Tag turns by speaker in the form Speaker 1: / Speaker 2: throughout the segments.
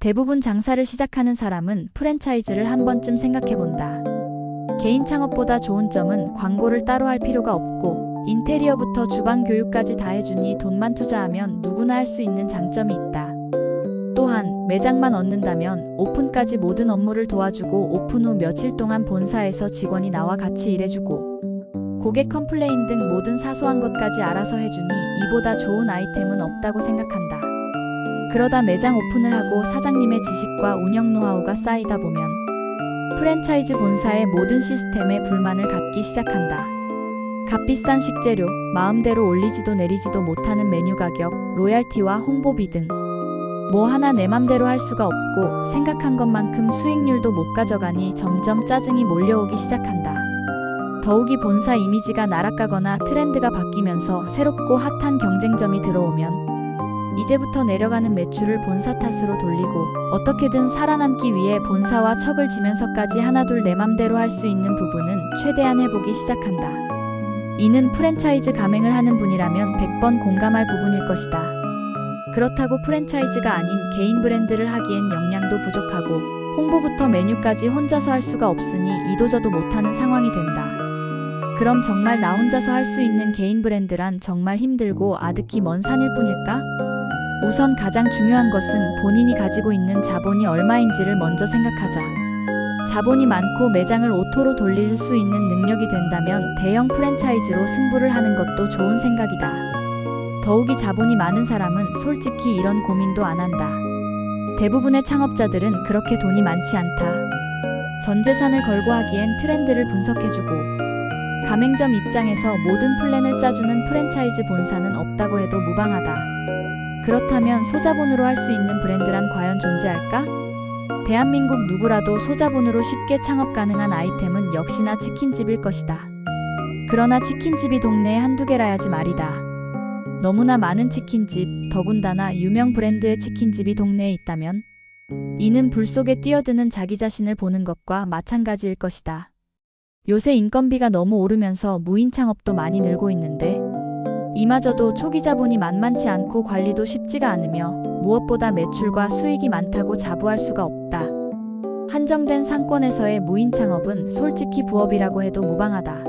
Speaker 1: 대부분 장사를 시작하는 사람은 프랜차이즈를 한 번쯤 생각해본다. 개인 창업보다 좋은 점은 광고를 따로 할 필요가 없고 인테리어부터 주방 교육까지 다 해주니 돈만 투자하면 누구나 할 수 있는 장점이 있다. 또한 매장만 얻는다면 오픈까지 모든 업무를 도와주고 오픈 후 며칠 동안 본사에서 직원이 나와 같이 일해주고 고객 컴플레인 등 모든 사소한 것까지 알아서 해주니 이보다 좋은 아이템은 없다고 생각한다. 그러다 매장 오픈을 하고 사장님의 지식과 운영 노하우가 쌓이다 보면 프랜차이즈 본사의 모든 시스템에 불만을 갖기 시작한다. 값비싼 식재료, 마음대로 올리지도 내리지도 못하는 메뉴 가격, 로얄티와 홍보비 등 뭐 하나 내 맘대로 할 수가 없고 생각한 것만큼 수익률도 못 가져가니 점점 짜증이 몰려오기 시작한다. 더욱이 본사 이미지가 나락가거나 트렌드가 바뀌면서 새롭고 핫한 경쟁점이 들어오면 이제부터 내려가는 매출을 본사 탓으로 돌리고 어떻게든 살아남기 위해 본사와 척을 지면서까지 하나둘 내 맘대로 할 수 있는 부분은 최대한 해보기 시작한다. 이는 프랜차이즈 가맹을 하는 분이라면 100번 공감할 부분일 것이다. 그렇다고 프랜차이즈가 아닌 개인 브랜드를 하기엔 역량도 부족하고 홍보부터 메뉴까지 혼자서 할 수가 없으니 이도저도 못하는 상황이 된다. 그럼 정말 나 혼자서 할 수 있는 개인 브랜드란 정말 힘들고 아득히 먼 산일 뿐일까? 우선 가장 중요한 것은 본인이 가지고 있는 자본이 얼마인지를 먼저 생각하자. 자본이 많고 매장을 오토로 돌릴 수 있는 능력이 된다면 대형 프랜차이즈로 승부를 하는 것도 좋은 생각이다. 더욱이 자본이 많은 사람은 솔직히 이런 고민도 안 한다. 대부분의 창업자들은 그렇게 돈이 많지 않다. 전 재산을 걸고 하기엔 트렌드를 분석해주고 가맹점 입장에서 모든 플랜을 짜주는 프랜차이즈 본사는 없다고 해도 무방하다. 그렇다면 소자본으로 할 수 있는 브랜드란 과연 존재할까? 대한민국 누구라도 소자본으로 쉽게 창업 가능한 아이템은 역시나 치킨집일 것이다. 그러나 치킨집이 동네에 한두 개라야지 말이다. 너무나 많은 치킨집, 더군다나 유명 브랜드의 치킨집이 동네에 있다면 이는 불 속에 뛰어드는 자기 자신을 보는 것과 마찬가지일 것이다. 요새 인건비가 너무 오르면서 무인 창업도 많이 늘고 있는데 이마저도 초기 자본이 만만치 않고 관리도 쉽지가 않으며 무엇보다 매출과 수익이 많다고 자부할 수가 없다. 한정된 상권에서의 무인 창업은 솔직히 부업이라고 해도 무방하다.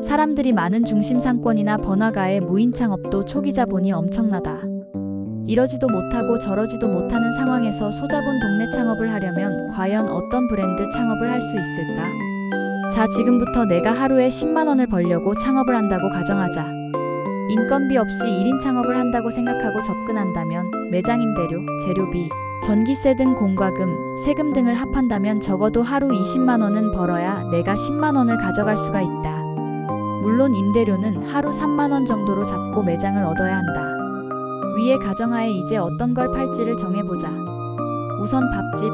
Speaker 1: 사람들이 많은 중심 상권이나 번화가의 무인 창업도 초기 자본이 엄청나다. 이러지도 못하고 저러지도 못하는 상황에서 소자본 동네 창업을 하려면 과연 어떤 브랜드 창업을 할 수 있을까? 자, 지금부터 내가 하루에 10만 원을 벌려고 창업을 한다고 가정하자. 인건비 없이 1인 창업을 한다고 생각하고 접근한다면 매장 임대료, 재료비, 전기세 등 공과금, 세금 등을 합한다면 적어도 하루 20만 원은 벌어야 내가 10만 원을 가져갈 수가 있다. 물론 임대료는 하루 3만 원 정도로 잡고 매장을 얻어야 한다. 위의 가정하에 이제 어떤 걸 팔지를 정해보자. 우선 밥집.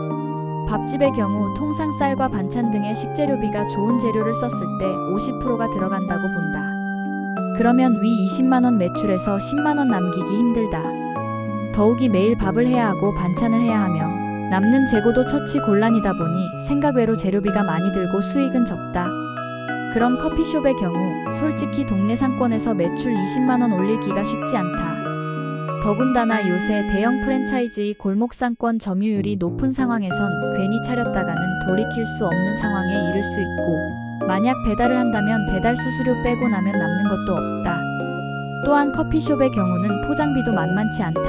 Speaker 1: 밥집의 경우 통상 쌀과 반찬 등의 식재료비가 좋은 재료를 썼을 때 50%가 들어간다고 본다. 그러면 위 20만 원 매출에서 10만 원 남기기 힘들다. 더욱이 매일 밥을 해야 하고 반찬을 해야 하며 남는 재고도 처치 곤란이다 보니 생각외로 재료비가 많이 들고 수익은 적다. 그럼 커피숍의 경우 솔직히 동네 상권에서 매출 20만 원 올리기가 쉽지 않다. 더군다나 요새 대형 프랜차이즈의 골목 상권 점유율이 높은 상황에선 괜히 차렸다가는 돌이킬 수 없는 상황에 이를 수 있고 만약 배달을 한다면 배달 수수료 빼고 나면 남는 것도 없다. 또한 커피숍의 경우는 포장비도 만만치 않다.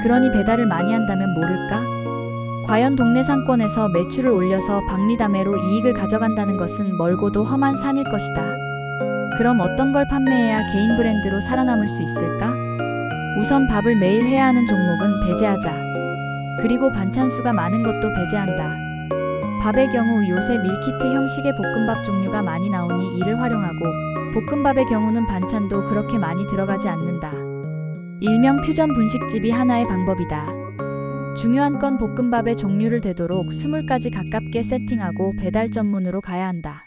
Speaker 1: 그러니 배달을 많이 한다면 모를까? 과연 동네 상권에서 매출을 올려서 박리담회로 이익을 가져간다는 것은 멀고도 험한 산일 것이다. 그럼 어떤 걸 판매해야 개인 브랜드로 살아남을 수 있을까? 우선 밥을 매일 해야 하는 종목은 배제하자. 그리고 반찬수가 많은 것도 배제한다. 밥의 경우 요새 밀키트 형식의 볶음밥 종류가 많이 나오니 이를 활용하고 볶음밥의 경우는 반찬도 그렇게 많이 들어가지 않는다. 일명 퓨전 분식집이 하나의 방법이다. 중요한 건 볶음밥의 종류를 되도록 20가지 가깝게 세팅하고 배달 전문으로 가야 한다.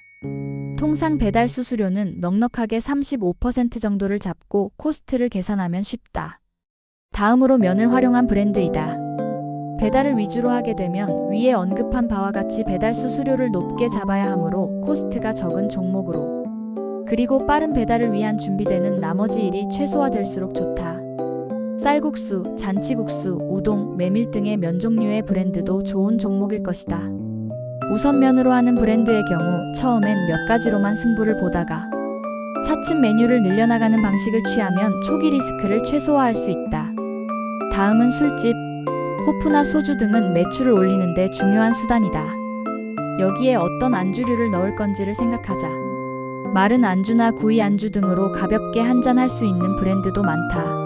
Speaker 1: 통상 배달 수수료는 넉넉하게 35% 정도를 잡고 코스트를 계산하면 쉽다. 다음으로 면을 활용한 브랜드이다. 배달을 위주로 하게 되면 위에 언급한 바와 같이 배달 수수료를 높게 잡아야 하므로 코스트가 적은 종목으로 그리고 빠른 배달을 위한 준비되는 나머지 일이 최소화될수록 좋다. 쌀국수, 잔치국수, 우동, 메밀 등의 면 종류의 브랜드도 좋은 종목일 것이다. 우선 면으로 하는 브랜드의 경우 처음엔 몇 가지로만 승부를 보다가 차츰 메뉴를 늘려나가는 방식을 취하면 초기 리스크를 최소화할 수 있다. 다음은 술집, 호프나 소주 등은 매출을 올리는 데 중요한 수단이다. 여기에 어떤 안주류를 넣을 건지를 생각하자. 마른 안주나 구이 안주 등으로 가볍게 한잔할 수 있는 브랜드도 많다.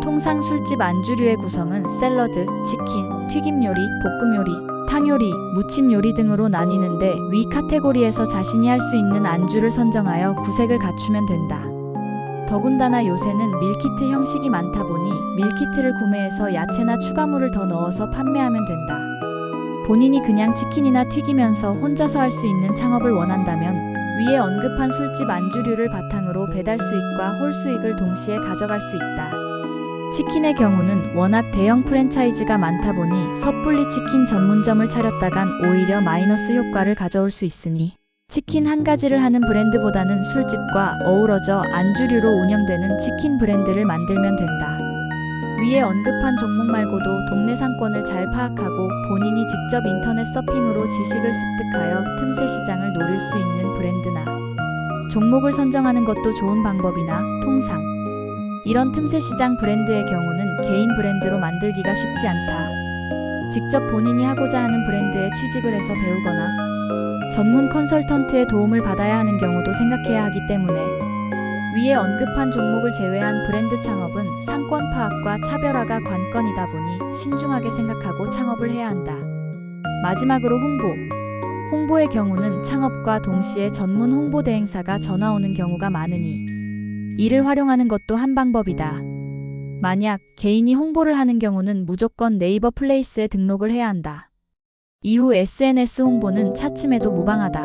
Speaker 1: 통상 술집 안주류의 구성은 샐러드, 치킨, 튀김 요리, 볶음 요리, 탕 요리, 무침 요리 등으로 나뉘는데 위 카테고리에서 자신이 할 수 있는 안주를 선정하여 구색을 갖추면 된다. 더군다나 요새는 밀키트 형식이 많다 보니 밀키트를 구매해서 야채나 추가물을 더 넣어서 판매하면 된다. 본인이 그냥 치킨이나 튀기면서 혼자서 할 수 있는 창업을 원한다면 위에 언급한 술집 안주류를 바탕으로 배달 수익과 홀 수익을 동시에 가져갈 수 있다. 치킨의 경우는 워낙 대형 프랜차이즈가 많다 보니 섣불리 치킨 전문점을 차렸다간 오히려 마이너스 효과를 가져올 수 있으니 치킨 한 가지를 하는 브랜드보다는 술집과 어우러져 안주류로 운영되는 치킨 브랜드를 만들면 된다. 위에 언급한 종목 말고도 동네 상권을 잘 파악하고 본인이 직접 인터넷 서핑으로 지식을 습득하여 틈새 시장을 노릴 수 있는 브랜드나 종목을 선정하는 것도 좋은 방법이나 통상 이런 틈새 시장 브랜드의 경우는 개인 브랜드로 만들기가 쉽지 않다. 직접 본인이 하고자 하는 브랜드에 취직을 해서 배우거나 전문 컨설턴트의 도움을 받아야 하는 경우도 생각해야 하기 때문에 위에 언급한 종목을 제외한 브랜드 창업은 상권 파악과 차별화가 관건이다 보니 신중하게 생각하고 창업을 해야 한다. 마지막으로 홍보의 경우는 창업과 동시에 전문 홍보 대행사가 전화 오는 경우가 많으니 이를 활용하는 것도 한 방법이다. 만약 개인이 홍보를 하는 경우는 무조건 네이버 플레이스에 등록을 해야 한다. 이후 SNS 홍보는 차츰해도 무방하다.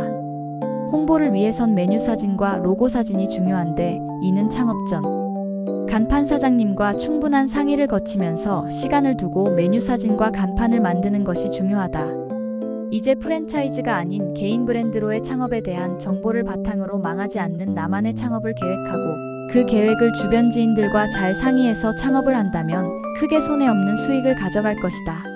Speaker 1: 홍보를 위해선 메뉴 사진과 로고 사진이 중요한데 이는 창업 전 간판 사장님과 충분한 상의를 거치면서 시간을 두고 메뉴 사진과 간판을 만드는 것이 중요하다. 이제 프랜차이즈가 아닌 개인 브랜드로의 창업에 대한 정보를 바탕으로 망하지 않는 나만의 창업을 계획하고 그 계획을 주변 지인들과 잘 상의해서 창업을 한다면 크게 손해 없는 수익을 가져갈 것이다.